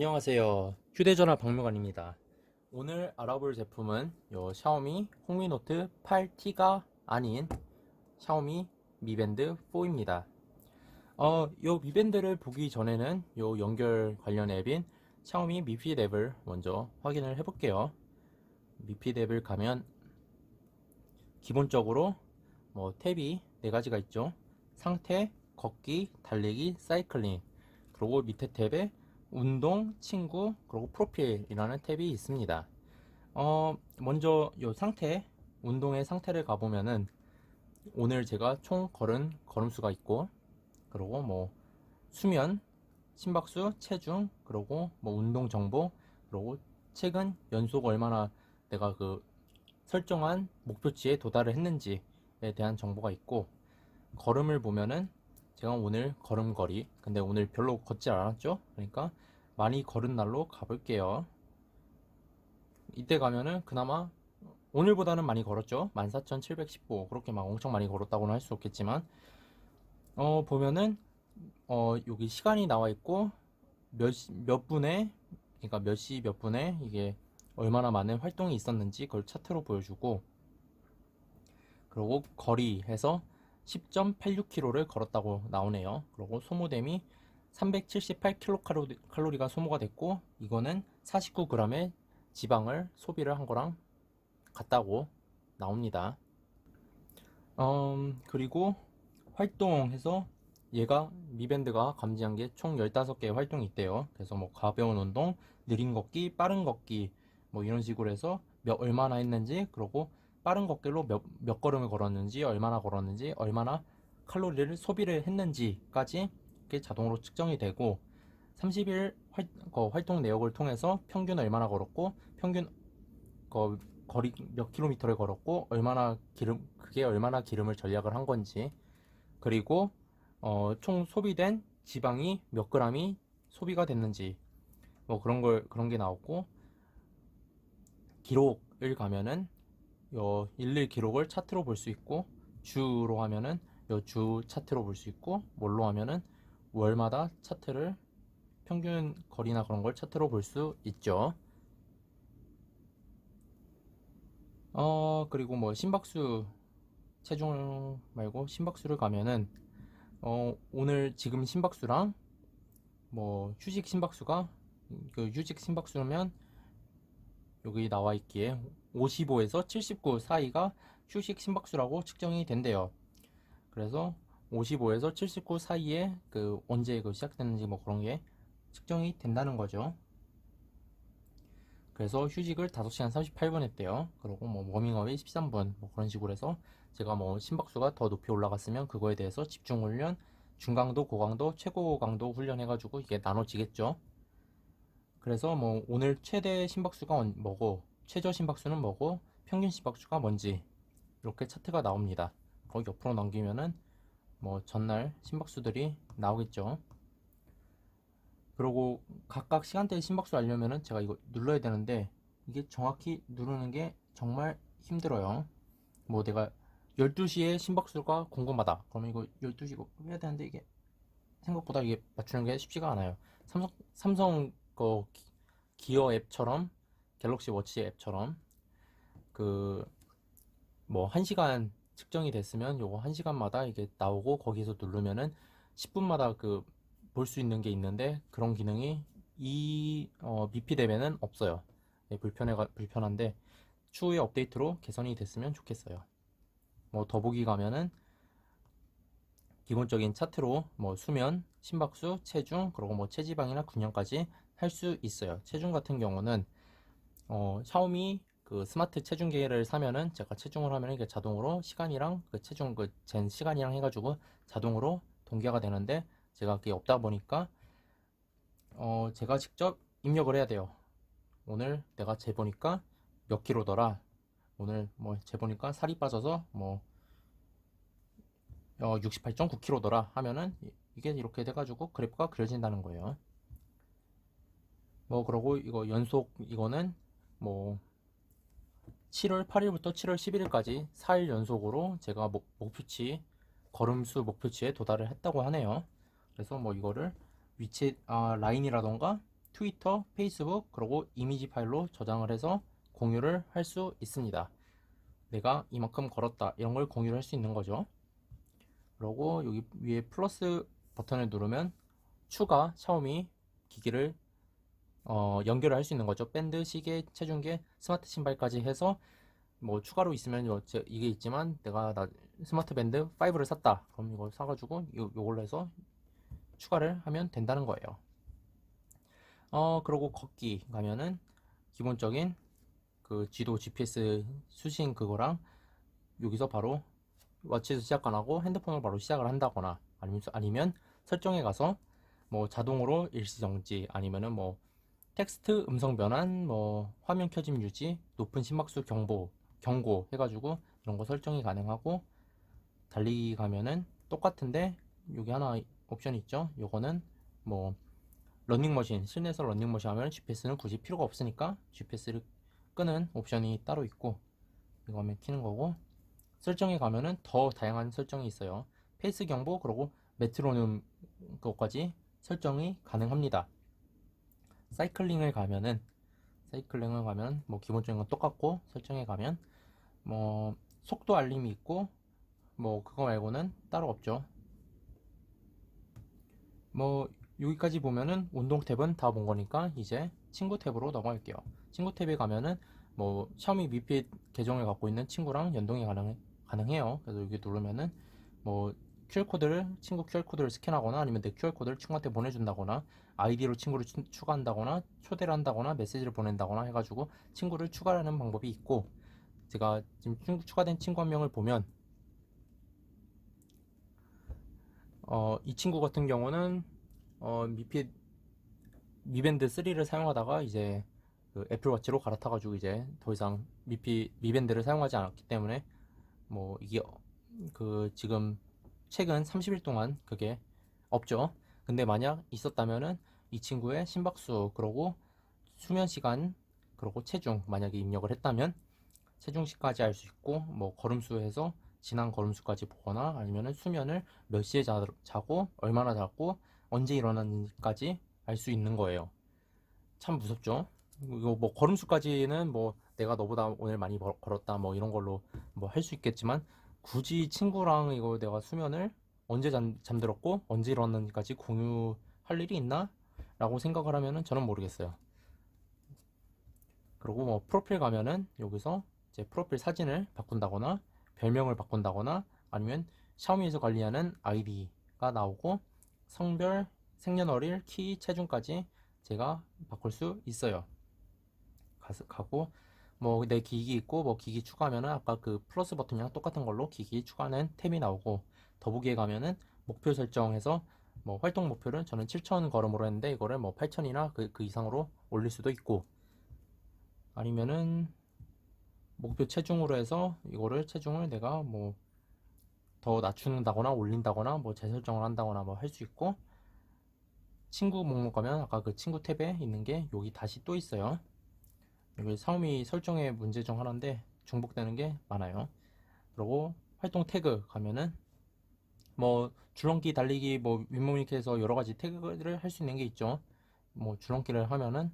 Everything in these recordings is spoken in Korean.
안녕하세요. 휴대전화 박물관입니다. 오늘 알아볼 제품은 요 샤오미 홍미노트 8T가 아닌 샤오미 미밴드 4입니다. 요 미밴드를 보기 전에는 요 연결 관련 앱인 샤오미 미핏 앱을 먼저 확인을 해볼게요. 미핏 앱을 가면 기본적으로 뭐 탭이 4가지가 있죠. 상태, 걷기, 달리기, 사이클링. 그리고 밑에 탭에 운동, 친구, 그리고 프로필이라는 탭이 있습니다. 먼저 요 상태, 운동의 상태를 가보면은 오늘 제가 총 걸은 걸음수가 있고, 그리고 뭐 수면, 심박수, 체중, 그리고 뭐 운동 정보, 그리고 최근 연속 얼마나 내가 그 설정한 목표치에 도달을 했는지에 대한 정보가 있고, 걸음을 보면은 제가 오늘 걸음걸이, 근데 오늘 별로 걷지 않았죠? 그러니까 많이 걸은 날로 가볼게요. 이때 가면은 그나마 오늘보다는 많이 걸었죠. 14,715. 그렇게 막 엄청 많이 걸었다고는 할 수 없겠지만 보면은 여기 시간이 나와 있고 몇 분에, 그러니까 몇 시 몇 분에 이게 얼마나 많은 활동이 있었는지 그걸 차트로 보여주고, 그리고 거리 해서 10.86km를 걸었다고 나오네요. 그리고 소모됨이 378kcal가 소모가 됐고, 이거는 49g의 지방을 소비를 한 거랑 같다고 나옵니다. 그리고 활동해서 얘가 미밴드가 감지한 게 총 15개의 활동이 있대요. 그래서 뭐 가벼운 운동, 느린 걷기, 빠른 걷기, 뭐 이런 식으로 해서 얼마나 했는지, 그리고 빠른 걷기로 몇 걸음을 걸었는지, 얼마나 걸었는지, 얼마나 칼로리를 소비를 했는지까지 이게 자동으로 측정이 되고, 30일 활동 내역을 통해서 평균 얼마나 걸었고, 평균 거리 몇 킬로미터를 걸었고, 그게 얼마나 기름을 절약을 한 건지, 그리고 총 소비된 지방이 몇 g이 소비가 됐는지, 뭐 그런 게 나오고, 기록을 가면은 일일 기록을 차트로 볼 수 있고, 주로 하면은 주 차트로 볼 수 있고, 뭘로 하면은 월마다 차트를, 평균 거리나 그런 걸 차트로 볼 수 있죠. 그리고 뭐 심박수, 체중 말고 심박수를 가면은 오늘 지금 심박수랑 뭐 휴식 심박수가, 그 휴식 심박수면 여기 나와 있기에 55에서 79 사이가 휴식 심박수라고 측정이 된대요. 그래서 55에서 79 사이에 그 언제 그 시작됐는지 뭐 그런 게 측정이 된다는 거죠. 그래서 휴식을 5시간 38분 했대요. 그리고 뭐 워밍업이 13분, 뭐 그런 식으로 해서 제가 뭐 심박수가 더 높이 올라갔으면 그거에 대해서 집중 훈련, 중강도, 고강도, 최고강도 훈련 해가지고 이게 나눠지겠죠. 그래서 뭐 오늘 최대 심박수가 뭐고, 최저 심박수는 뭐고, 평균 심박수가 뭔지 이렇게 차트가 나옵니다. 거기 옆으로 넘기면은 뭐 전날 심박수들이 나오겠죠. 그리고 각각 시간대의 심박수를 알려면은 제가 이거 눌러야 되는데, 이게 정확히 누르는 게 정말 힘들어요. 뭐 내가 12시에 심박수가 궁금하다. 그러면 이거 12시 이거 해야 되는데, 이게 생각보다 이게 맞추는 게 쉽지가 않아요. 삼성 거 기어 앱처럼, 갤럭시 워치 앱처럼 그 뭐 1시간 측정이 됐으면 요거 1시간마다 이게 나오고, 거기서 누르면은 10분마다 그 볼 수 있는 게 있는데, 그런 기능이 이 미피 앱에는 없어요. 네, 불편한데 추후에 업데이트로 개선이 됐으면 좋겠어요. 뭐 더보기 가면은 기본적인 차트로 뭐 수면, 심박수, 체중, 그리고 뭐 체지방이나 균형까지 할 수 있어요. 체중 같은 경우는 샤오미 그 스마트 체중계를 사면은, 제가 체중을 하면 이게 자동으로 시간이랑 그 체중 그 잰 시간이랑 해가지고 자동으로 동기화가 되는데, 제가 그게 없다 보니까 제가 직접 입력을 해야 돼요. 오늘 내가 재보니까 몇 킬로더라. 오늘 뭐 재보니까 살이 빠져서 뭐 68.9kg더라 하면은 이게 이렇게 돼가지고 그래프가 그려진다는 거예요. 뭐 그러고 이거 연속, 이거는 뭐 7월 8일부터 7월 11일까지 4일 연속으로 제가 목표치, 걸음수 목표치에 도달을 했다고 하네요. 그래서 뭐 이거를 라인이라던가 트위터, 페이스북, 그리고 이미지 파일로 저장을 해서 공유를 할 수 있습니다. 내가 이만큼 걸었다 이런 걸 공유를 할 수 있는 거죠. 그리고 여기 위에 플러스 버튼을 누르면 추가 샤오미 기기를 연결을 할 수 있는 거죠. 밴드, 시계, 체중계, 스마트 신발까지 해서 뭐 추가로 있으면 이게 있지만 내가 스마트 밴드 5를 샀다. 그럼 이걸 사가지고 요걸로 해서 추가를 하면 된다는 거예요. 그리고 걷기 가면은 기본적인 그 지도 GPS 수신 그거랑 여기서 바로 워치에서 시작 안 하고 핸드폰으로 바로 시작을 한다거나 아니면 설정에 가서 뭐 자동으로 일시정지 아니면은 뭐 텍스트 음성 변환 뭐 화면 켜짐 유지 높은 심박수 경고 해가지고 이런 거 설정이 가능하고 달리기 가면은 똑같은데 여기 하나 옵션이 있죠. 요거는 뭐 러닝머신 실내에서 러닝머신 하면 GPS는 굳이 필요가 없으니까 GPS를 끄는 옵션이 따로 있고 이거 하면 키는 거고 설정에 가면은 더 다양한 설정이 있어요. 페이스 경보 그리고 메트로놈 것까지 설정이 가능합니다. 사이클링을 가면 뭐 기본적인 건 똑같고 설정에 가면 뭐 속도 알림이 있고 뭐 그거 말고는 따로 없죠. 뭐 여기까지 보면은 운동 탭은 다 본 거니까 이제 친구 탭으로 넘어갈게요. 친구 탭에 가면은 뭐 샤오미 미핏 계정을 갖고 있는 친구랑 연동이 가능해요. 그래서 여기 누르면은 뭐 친구 QR코드를 스캔하거나 아니면 내 QR코드를 친구한테 보내준다거나 아이디로 친구를 추가한다거나 초대를 한다거나 메시지를 보낸다거나 해가지고 친구를 추가하는 방법이 있고 제가 지금 추가된 친구 한 명을 보면 이 친구 같은 경우는 미핏 미밴드 3를 사용하다가 이제 그 애플워치로 갈아타가지고 이제 더 이상 미밴드를 사용하지 않았기 때문에 뭐 이게 그 지금 최근 30일 동안 그게 없죠. 근데 만약 있었다면은 이 친구의 심박수 그리고 수면 시간 그리고 체중 만약에 입력을 했다면 체중시까지 알 수 있고 뭐 걸음수에서 지난 걸음수까지 보거나 아니면은 수면을 몇 시에 자고 얼마나 잤고 언제 일어났는지까지 알 수 있는 거예요. 참 무섭죠. 이거 뭐 걸음수까지는 뭐 내가 너보다 오늘 많이 걸었다 뭐 이런 걸로 뭐 할 수 있겠지만 굳이 친구랑 이거 내가 수면을 언제 잠들었고 언제 일어났는지까지 공유할 일이 있나? 라고 생각을 하면은 저는 모르겠어요. 그리고 뭐 프로필 가면은 여기서 이제 프로필 사진을 바꾼다거나 별명을 바꾼다거나 아니면 샤오미에서 관리하는 아이디가 나오고 성별, 생년월일, 키, 체중까지 제가 바꿀 수 있어요. 가고 뭐 내 기기 있고 뭐 기기 추가하면은 아까 그 플러스 버튼이랑 똑같은 걸로 기기 추가하는 탭이 나오고 더보기에 가면은 목표 설정해서 뭐 활동 목표를 저는 7,000 걸음으로 했는데 이거를 뭐 8,000이나 그 이상으로 올릴 수도 있고 아니면은 목표 체중으로 해서 이거를 체중을 내가 뭐 더 낮춘다거나 올린다거나 뭐 재설정을 한다거나 뭐 할 수 있고 친구 목록 가면 아까 그 친구 탭에 있는 게 여기 다시 또 있어요. 여기 샤오미 설정의 문제 중 하나인데 중복되는 게 많아요. 그리고 활동 태그 가면은 뭐 줄넘기 달리기 뭐 윗몸 이렇게 해서 여러 가지 태그를 할 수 있는 게 있죠. 뭐 줄넘기를 하면은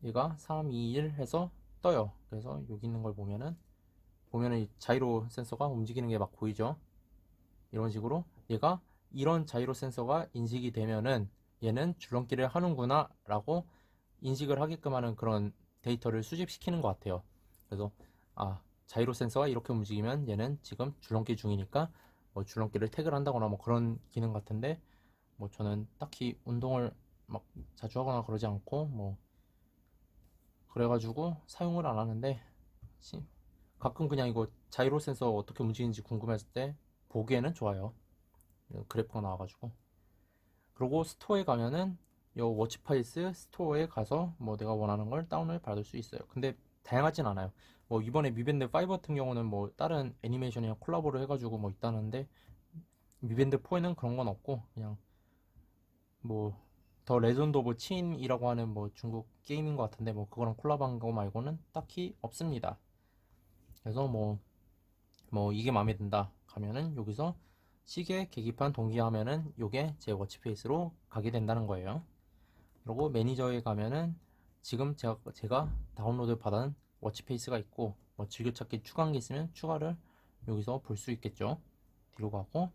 얘가 3, 2, 1 해서 떠요. 그래서 여기 있는 걸 보면은 이 자이로 센서가 움직이는 게 막 보이죠. 이런 식으로 얘가 이런 자이로 센서가 인식이 되면은 얘는 줄넘기를 하는구나 라고 인식을 하게끔 하는 그런 데이터를 수집시키는 것 같아요. 그래서 자이로 센서가 이렇게 움직이면 얘는 지금 줄넘기 중이니까 뭐 줄넘기를 태그를 한다거나 뭐 그런 기능 같은데 뭐 저는 딱히 운동을 막 자주 하거나 그러지 않고 뭐 그래가지고 사용을 안 하는데 가끔 그냥 이거 자이로 센서 어떻게 움직이는지 궁금했을 때 보기에는 좋아요. 그래프가 나와가지고. 그리고 스토어에 가면은 요 워치파이스 스토어에 가서 뭐 내가 원하는 걸 다운을 받을 수 있어요. 근데 다양하진 않아요. 뭐 이번에 미밴드 5 같은 경우는 뭐 다른 애니메이션이랑 콜라보를 해가지고 뭐 있다는데 미밴드 4에는 그런 건 없고 그냥 뭐 더 레전드 오브 친이라고 하는 뭐 중국 게임인 것 같은데 뭐 그거랑 콜라보한 거 말고는 딱히 없습니다. 그래서 뭐 이게 마음에 든다 가면은 여기서 시계 계기판 동기화하면은 요게 제 워치페이스로 가게 된다는 거예요. 그리고 매니저에 가면은 지금 제가 다운로드 받은 워치페이스가 있고 뭐 즐겨찾기 추가한 게 있으면 추가를 여기서 볼 수 있겠죠. 뒤로 가고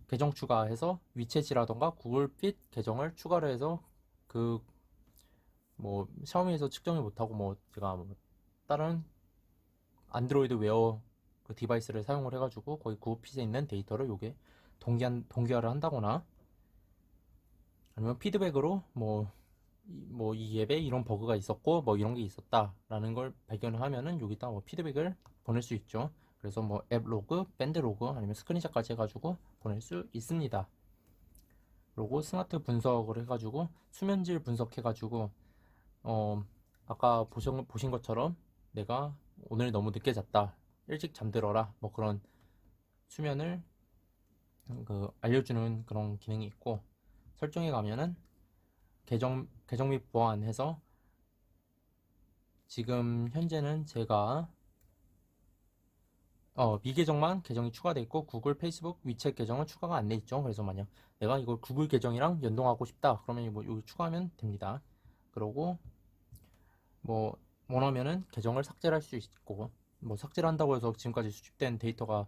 계정 추가해서 위챗이라던가 구글핏 계정을 추가를 해서 그 뭐 샤오미에서 측정을 못하고 뭐 제가 뭐 다른 안드로이드 웨어 그 디바이스를 사용을 해가지고 거기 구글핏에 있는 데이터를 요게 동기화를 한다거나 아니면 피드백으로 뭐 이 앱에 이런 버그가 있었고 뭐 이런 게 있었다라는 걸 발견을 하면은 여기다 뭐 피드백을 보낼 수 있죠. 그래서 뭐 앱 로그, 밴드 로그 아니면 스크린샷까지 해가지고 보낼 수 있습니다. 그리고 스마트 분석을 해가지고 수면질 분석해가지고 아까 보신 것처럼 내가 오늘 너무 늦게 잤다, 일찍 잠들어라, 뭐 그런 수면을 알려주는 그런 기능이 있고 설정에 가면은 계정 및 보안해서 지금 현재는 제가 미계정만 계정이 추가되어 있고 구글, 페이스북, 위챗 계정은 추가가 안 돼 있죠. 그래서 만약 내가 이걸 구글 계정이랑 연동하고 싶다 그러면 뭐 여기 추가하면 됩니다. 그러고 뭐 원하면은 계정을 삭제를 할 수 있고 뭐 삭제를 한다고 해서 지금까지 수집된 데이터가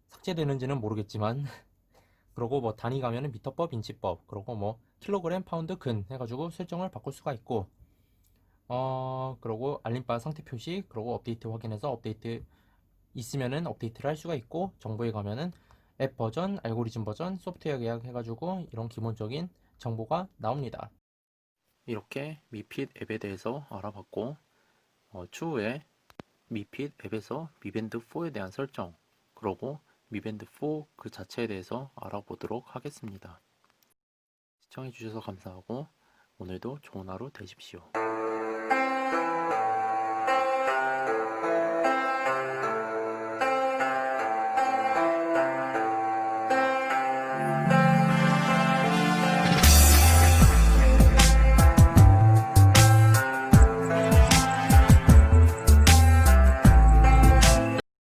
삭제되는지는 모르겠지만 그러고 뭐 단위 가면은 미터법, 인치법, 그러고 뭐 킬로그램, 파운드, 근 해가지고 설정을 바꿀 수가 있고 그러고 알림바 상태 표시, 그러고 업데이트 확인해서 업데이트 있으면은 업데이트를 할 수가 있고 정보에 가면은 앱 버전, 알고리즘 버전, 소프트웨어 계약 해가지고 이런 기본적인 정보가 나옵니다. 이렇게 미핏 앱에 대해서 알아봤고 추후에 미핏 앱에서 미밴드 4에 대한 설정, 그러고 미밴드 4 그 자체에 대해서 알아보도록 하겠습니다. 시청해주셔서 감사하고 오늘도 좋은 하루 되십시오.